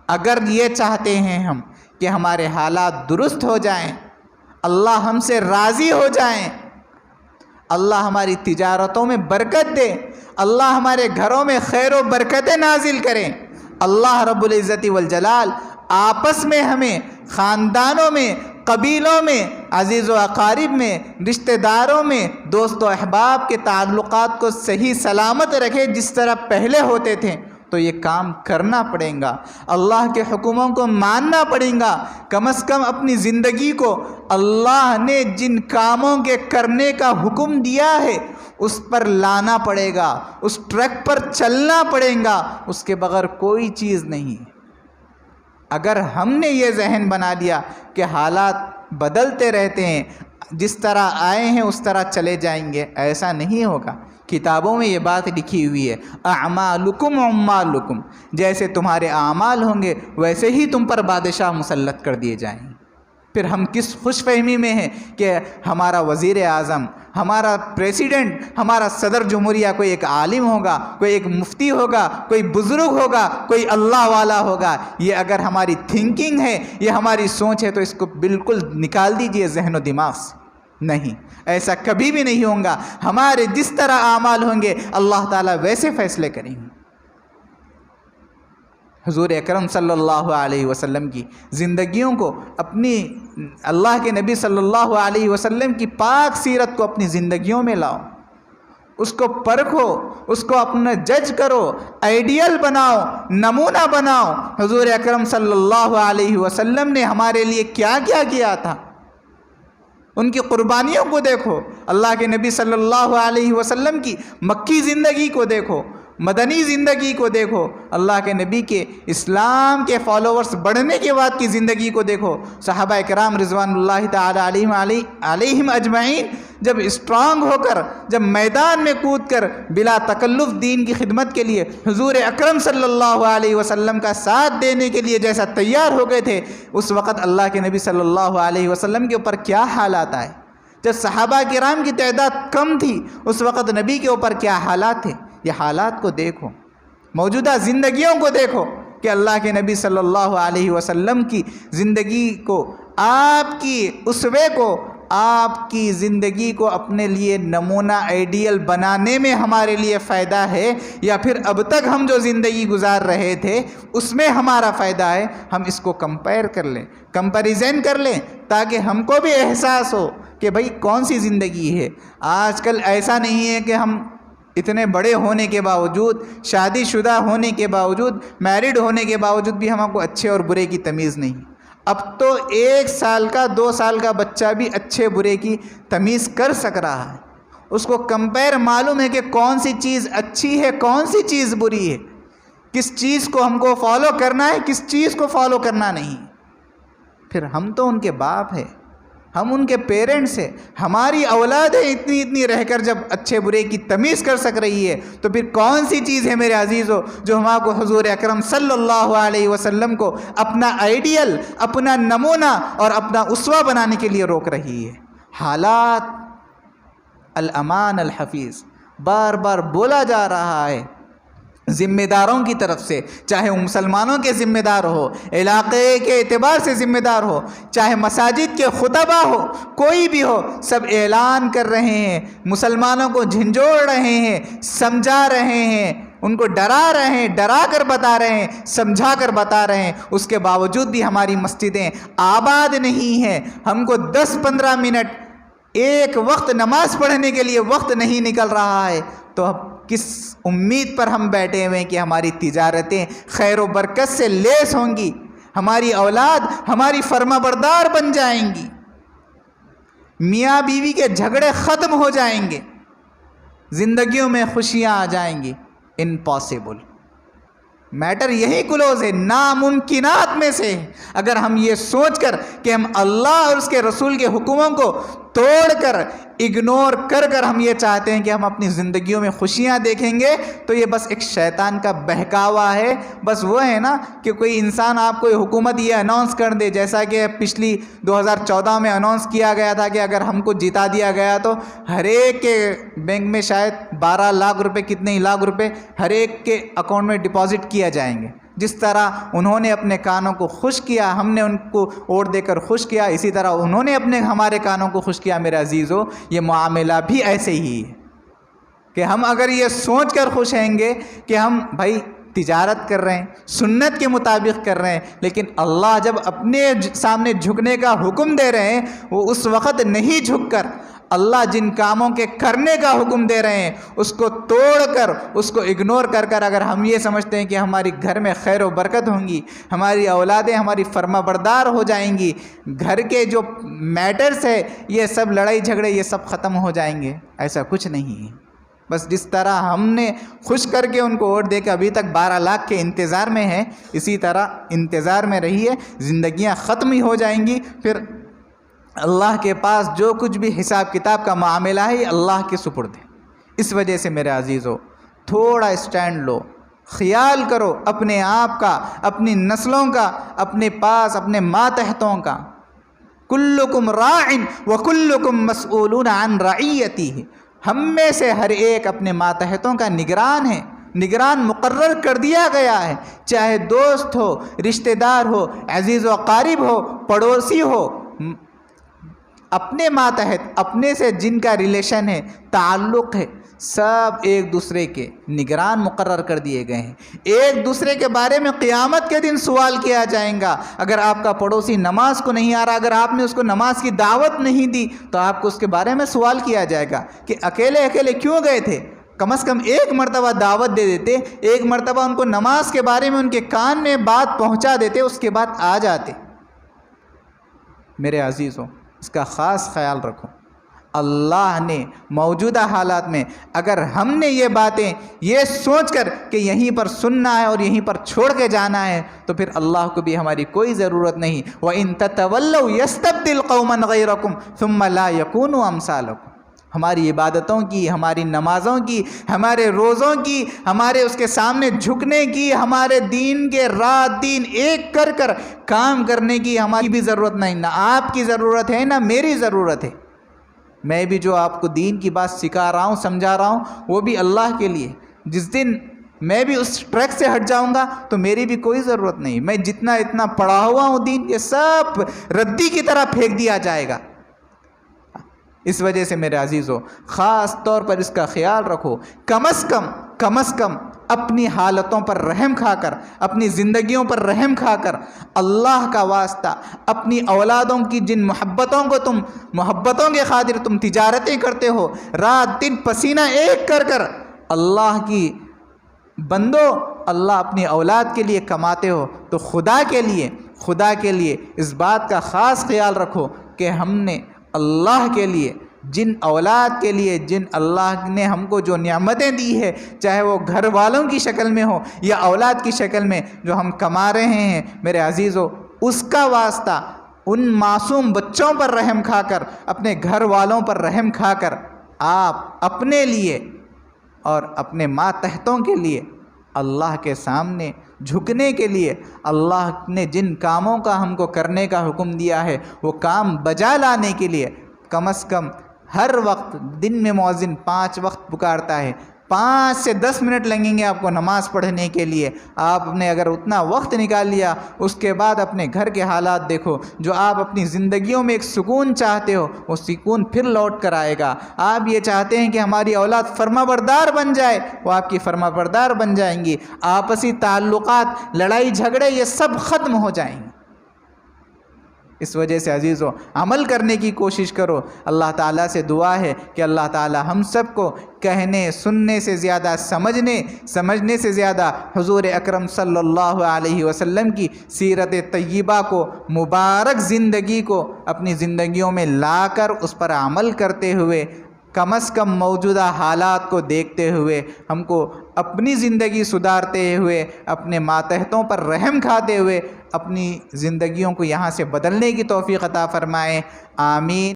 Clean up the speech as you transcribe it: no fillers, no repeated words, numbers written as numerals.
اگر یہ چاہتے ہیں ہم کہ ہمارے حالات درست ہو جائیں، اللہ ہم سے راضی ہو جائیں، اللہ ہماری تجارتوں میں برکت دے، اللہ ہمارے گھروں میں خیر و برکتیں نازل کریں، اللہ رب العزت والجلال آپس میں ہمیں خاندانوں میں، قبیلوں میں، عزیز و اقارب میں، رشتہ داروں میں، دوست و احباب کے تعلقات کو صحیح سلامت رکھے جس طرح پہلے ہوتے تھے، تو یہ کام کرنا پڑے گا، اللہ کے حکموں کو ماننا پڑے گا، کم از کم اپنی زندگی کو اللہ نے جن کاموں کے کرنے کا حکم دیا ہے اس پر لانا پڑے گا، اس ٹریک پر چلنا پڑے گا، اس کے بغیر کوئی چیز نہیں۔ اگر ہم نے یہ ذہن بنا لیا کہ حالات بدلتے رہتے ہیں، جس طرح آئے ہیں اس طرح چلے جائیں گے، ایسا نہیں ہوگا۔ کتابوں میں یہ بات لکھی ہوئی ہے، اعمالکم عمالکم، جیسے تمہارے اعمال ہوں گے ویسے ہی تم پر بادشاہ مسلط کر دیے جائیں گے۔ پھر ہم کس خوش فہمی میں ہیں کہ ہمارا وزیر اعظم، ہمارا پریسیڈنٹ، ہمارا صدر جمہوریہ کوئی ایک عالم ہوگا، کوئی ایک مفتی ہوگا، کوئی بزرگ ہوگا، کوئی اللہ والا ہوگا۔ یہ اگر ہماری تھنکنگ ہے، یہ ہماری سوچ ہے، تو اس کو بالکل نکال دیجئے ذہن و دماغ سے۔ نہیں، ایسا کبھی بھی نہیں ہوگا۔ ہمارے جس طرح اعمال ہوں گے اللہ تعالیٰ ویسے فیصلے کریں گے۔ حضور اکرم صلی اللہ علیہ وسلم کی زندگیوں کو، اپنی اللہ کے نبی صلی اللہ علیہ وسلم کی پاک سیرت کو اپنی زندگیوں میں لاؤ، اس کو پرکھو، اس کو اپنا جج کرو، آئیڈیل بناؤ، نمونہ بناؤ۔ حضور اکرم صلی اللہ علیہ وسلم نے ہمارے لیے کیا کیا کیا تھا، ان کی قربانیوں کو دیکھو۔ اللہ کے نبی صلی اللہ علیہ وسلم کی مکی زندگی کو دیکھو، مدنی زندگی کو دیکھو، اللہ کے نبی کے اسلام کے فالوورز بڑھنے کے بعد کی زندگی کو دیکھو۔ صحابہ کرام رضوان اللہ تعالی علیہم اجمعین جب اسٹرانگ ہو کر، جب میدان میں کود کر بلا تکلف دین کی خدمت کے لیے حضور اکرم صلی اللہ علیہ وسلم کا ساتھ دینے کے لیے جیسا تیار ہو گئے تھے، اس وقت اللہ کے نبی صلی اللہ علیہ وسلم کے اوپر کیا حالات آئے؟ جب صحابہ کرام کی تعداد کم تھی اس وقت نبی کے اوپر کیا حالات تھے؟ یہ حالات کو دیکھو، موجودہ زندگیوں کو دیکھو کہ اللہ کے نبی صلی اللہ علیہ وسلم کی زندگی کو، آپ کی اسوے کو، آپ کی زندگی کو اپنے لیے نمونہ آئیڈیل بنانے میں ہمارے لیے فائدہ ہے، یا پھر اب تک ہم جو زندگی گزار رہے تھے اس میں ہمارا فائدہ ہے؟ ہم اس کو کمپیئر کر لیں، کمپیریزن کر لیں، تاکہ ہم کو بھی احساس ہو کہ بھئی کون سی زندگی ہے۔ آج کل ایسا نہیں ہے کہ ہم اتنے بڑے ہونے کے باوجود، شادی شدہ ہونے کے باوجود، میرڈ ہونے کے باوجود بھی ہم کو اچھے اور برے کی تمیز نہیں۔ اب تو 1 سال کا 2 سال کا بچہ بھی اچھے برے کی تمیز کر سک رہا ہے، اس کو کمپیئر معلوم ہے کہ کون سی چیز اچھی ہے، کون سی چیز بری ہے، کس چیز کو ہم کو فالو کرنا ہے، کس چیز کو فالو کرنا نہیں۔ پھر ہم تو ان کے باپ ہیں، ہم ان کے پیرنٹس ہیں، ہماری اولاد ہے اتنی رہ کر جب اچھے برے کی تمیز کر سک رہی ہے، تو پھر کون سی چیز ہے میرے عزیزو جو ہمارے کو حضور اکرم صلی اللہ علیہ وسلم کو اپنا آئیڈیل، اپنا نمونہ اور اپنا اسوہ بنانے کے لیے روک رہی ہے؟ حالات الامان الحفیظ بار بار بولا جا رہا ہے ذمہ داروں کی طرف سے، چاہے وہ مسلمانوں کے ذمہ دار ہو، علاقے کے اعتبار سے ذمہ دار ہو، چاہے مساجد کے خطبہ ہو، کوئی بھی ہو، سب اعلان کر رہے ہیں، مسلمانوں کو جھنجھوڑ رہے ہیں، سمجھا رہے ہیں، ان کو ڈرا رہے ہیں، ڈرا کر بتا رہے ہیں، سمجھا کر بتا رہے ہیں۔ اس کے باوجود بھی ہماری مسجدیں آباد نہیں ہیں، ہم کو 10-15 منٹ ایک وقت نماز پڑھنے کے لیے وقت نہیں نکل رہا ہے، تو اب کس امید پر ہم بیٹھے ہوئے کہ ہماری تجارتیں خیر و برکت سے لیس ہوں گی، ہماری اولاد ہماری فرما بردار بن جائیں گی، میاں بیوی کے جھگڑے ختم ہو جائیں گے، زندگیوں میں خوشیاں آ جائیں گی؟ امپاسبل۔ میٹر یہی کلوز ہے، ناممکنات میں سے۔ اگر ہم یہ سوچ کر کہ ہم اللہ اور اس کے رسول کے حکموں کو توڑ کر، اگنور کر کر ہم یہ چاہتے ہیں کہ ہم اپنی زندگیوں میں خوشیاں دیکھیں گے، تو یہ بس ایک شیطان کا بہکاوا ہے۔ بس وہ ہے نا کہ کوئی انسان آپ کو حکومت یہ اناؤنس کر دے، جیسا کہ پچھلی 2014 میں اناؤنس کیا گیا تھا کہ اگر ہم کو جتا دیا گیا تو ہر ایک کے بینک میں شاید 12 لاکھ روپے، کتنے ہی لاکھ روپے ہر ایک کے اکاؤنٹ میں ڈپازٹ کیا جائیں گے۔ جس طرح انہوں نے اپنے کانوں کو خوش کیا، ہم نے ان کو اوٹ دے کر خوش کیا، اسی طرح انہوں نے ہمارے کانوں کو خوش کیا۔ میرے عزیزو، یہ معاملہ بھی ایسے ہی ہے کہ ہم اگر یہ سوچ کر خوش ہیں گے کہ ہم بھائی تجارت کر رہے ہیں، سنت کے مطابق کر رہے ہیں، لیکن اللہ جب اپنے سامنے جھکنے کا حکم دے رہے ہیں، وہ اس وقت نہیں جھک کر اللہ جن کاموں کے کرنے کا حکم دے رہے ہیں اس کو توڑ کر، اس کو اگنور کر کر اگر ہم یہ سمجھتے ہیں کہ ہماری گھر میں خیر و برکت ہوں گی، ہماری اولادیں ہماری فرما بردار ہو جائیں گی، گھر کے جو میٹرز ہے یہ سب لڑائی جھگڑے یہ سب ختم ہو جائیں گے، ایسا کچھ نہیں ہے۔ بس جس طرح ہم نے خوش کر کے ان کو ووٹ دے کے ابھی تک 12 لاکھ کے انتظار میں ہیں، اسی طرح انتظار میں رہیے، زندگیاں ختم ہی ہو جائیں گی، پھر اللہ کے پاس جو کچھ بھی حساب کتاب کا معاملہ ہے یہ اللہ کے سپرد ہے۔ اس وجہ سے میرے عزیزو، تھوڑا اسٹینڈ لو، خیال کرو اپنے آپ کا، اپنی نسلوں کا، اپنے پاس اپنے ماتحتوں کا۔ کلکم راع وکلکم مسئولون عن رعیتہ، ہم میں سے ہر ایک اپنے ماتحتوں کا نگران ہے، نگران مقرر کر دیا گیا ہے، چاہے دوست ہو، رشتہ دار ہو، عزیز و قارب ہو، پڑوسی ہو، اپنے ماتحت، اپنے سے جن کا ریلیشن ہے، تعلق ہے، سب ایک دوسرے کے نگران مقرر کر دیے گئے ہیں۔ ایک دوسرے کے بارے میں قیامت کے دن سوال کیا جائے گا۔ اگر آپ کا پڑوسی نماز کو نہیں آ رہا، اگر آپ نے اس کو نماز کی دعوت نہیں دی تو آپ کو اس کے بارے میں سوال کیا جائے گا کہ اکیلے اکیلے کیوں گئے تھے؟ کم از کم ایک مرتبہ دعوت دے دیتے، ایک مرتبہ ان کو نماز کے بارے میں ان کے کان میں بات پہنچا دیتے، اس کے بعد آ جاتے۔ میرے عزیزوں، اس کا خاص خیال رکھو۔ اللہ نے موجودہ حالات میں اگر ہم نے یہ باتیں یہ سوچ کر کہ یہیں پر سننا ہے اور یہیں پر چھوڑ کے جانا ہے تو پھر اللہ کو بھی ہماری کوئی ضرورت نہیں۔ وَإِن تَتَوَلَّوْا يَسْتَبْدِلْ قَوْمًا غَيْرَكُمْ ثُمَّ لَا يَكُونُوا أَمْثَالَكُمْ۔ ہماری عبادتوں کی، ہماری نمازوں کی، ہمارے روزوں کی، ہمارے اس کے سامنے جھکنے کی، ہمارے دین کے رات دن ایک کر کر کام کرنے کی ہماری بھی ضرورت نہیں، نہ آپ کی ضرورت ہے نہ میری ضرورت ہے۔ میں بھی جو آپ کو دین کی بات سکھا رہا ہوں، سمجھا رہا ہوں، وہ بھی اللہ کے لیے۔ جس دن میں بھی اس ٹریک سے ہٹ جاؤں گا تو میری بھی کوئی ضرورت نہیں، میں جتنا اتنا پڑھا ہوا ہوں دین، یہ سب ردی کی طرح پھینک دیا جائے گا۔ اس وجہ سے میرے عزیزو، خاص طور پر اس کا خیال رکھو، کم از کم اپنی حالتوں پر رحم کھا کر، اپنی زندگیوں پر رحم کھا کر، اللہ کا واسطہ اپنی اولادوں کی جن محبتوں کو تم محبتوں کے خاطر تم تجارتیں کرتے ہو، رات دن پسینہ ایک کر کر اللہ کی بندو، اللہ اپنی اولاد کے لیے کماتے ہو، تو خدا کے لیے اس بات کا خاص خیال رکھو کہ ہم نے اللہ کے لیے جن اولاد کے لیے جن اللہ نے ہم کو جو نعمتیں دی ہے، چاہے وہ گھر والوں کی شکل میں ہو یا اولاد کی شکل میں جو ہم کما رہے ہیں، میرے عزیزو، اس کا واسطہ ان معصوم بچوں پر رحم کھا کر، اپنے گھر والوں پر رحم کھا کر، آپ اپنے لیے اور اپنے ماتحتوں کے لیے اللہ کے سامنے جھکنے کے لیے، اللہ نے جن کاموں کا ہم کو کرنے کا حکم دیا ہے وہ کام بجا لانے کے لیے کم از کم ہر وقت، دن میں مؤذن 5 وقت پکارتا ہے، 5 سے 10 منٹ لگیں گے آپ کو نماز پڑھنے کے لیے۔ آپ نے اگر اتنا وقت نکال لیا، اس کے بعد اپنے گھر کے حالات دیکھو، جو آپ اپنی زندگیوں میں ایک سکون چاہتے ہو وہ سکون پھر لوٹ کر آئے گا۔ آپ یہ چاہتے ہیں کہ ہماری اولاد فرما بردار بن جائے، وہ آپ کی فرما بردار بن جائیں گی، آپسی تعلقات، لڑائی جھگڑے یہ سب ختم ہو جائیں گے۔ اس وجہ سے عزیزو، عمل کرنے کی کوشش کرو۔ اللہ تعالیٰ سے دعا ہے کہ اللہ تعالیٰ ہم سب کو کہنے سننے سے زیادہ سمجھنے سے زیادہ حضور اکرم صلی اللہ علیہ وسلم کی سیرت طیبہ کو، مبارک زندگی کو اپنی زندگیوں میں لا کر اس پر عمل کرتے ہوئے، کم از کم موجودہ حالات کو دیکھتے ہوئے، ہم کو اپنی زندگی سدھارتے ہوئے، اپنے ماتحتوں پر رحم کھاتے ہوئے اپنی زندگیوں کو یہاں سے بدلنے کی توفیق عطا فرمائے۔ آمین۔